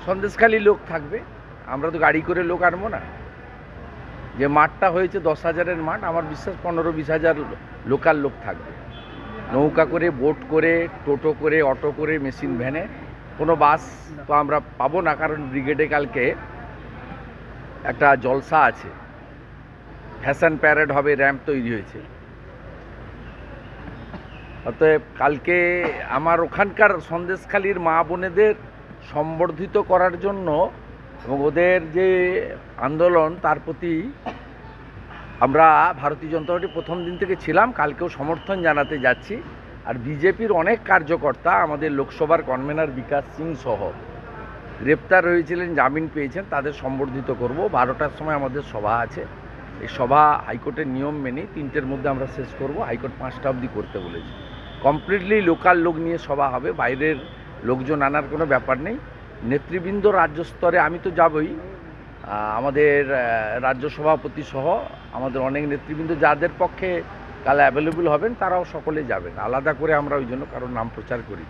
সন্দেশখালী লোক থাকবে, আমরা তো গাড়ি করে লোক আনবো না। যে মাঠটা হয়েছে 10,000-এর মাঠ, আমার বিশ্বাস 15-20,000 লোকাল লোক থাকবে। নৌকা করে, বোট করে, টোটো করে, অটো করে, মেশিন ভ্যানে, কোনো বাস তো আমরা পাবো না, কারণ ব্রিগেডে কালকে একটা জলসা আছে, ফ্যাশন প্যারেড হবে, র্যাম্প তৈরি হয়েছে। অতএব কালকে আমার ওখানকার সন্দেশখালীর মা বোনেদের সম্বর্ধিত করার জন্য এবং ওদের যে আন্দোলন তার প্রতি আমরা ভারতীয় জনতা পার্টি প্রথম দিন থেকে ছিলাম, কালকেও সমর্থন জানাতে যাচ্ছি। আর বিজেপির অনেক কার্যকর্তা, আমাদের লোকসভার কনভেনার বিকাশ সিং সহ গ্রেপ্তার হয়েছিলেন, জামিন পেয়েছেন, তাদের সম্বর্ধিত করব। 12টার সময় আমাদের সভা আছে। এই সভা হাইকোর্টের নিয়ম মেনে 3টের মধ্যে আমরা শেষ করব। হাইকোর্ট 5টা অবধি করতে বলেছে। কমপ্লিটলি লোকাল লোক নিয়ে সভা হবে, বাইরের লোকজন আনার কোনো ব্যাপার নেই। নেতৃবৃন্দ রাজ্য স্তরে আমি তো যাবই, আমাদের রাজ্য সভাপতি সহ আমাদের অনেক নেতৃবৃন্দ যাদের পক্ষে কাল অ্যাভেলেবল হবেন তারাও সকলে যাবেন। আলাদা করে আমরা ওই জন্য কারোর নাম প্রচার করি।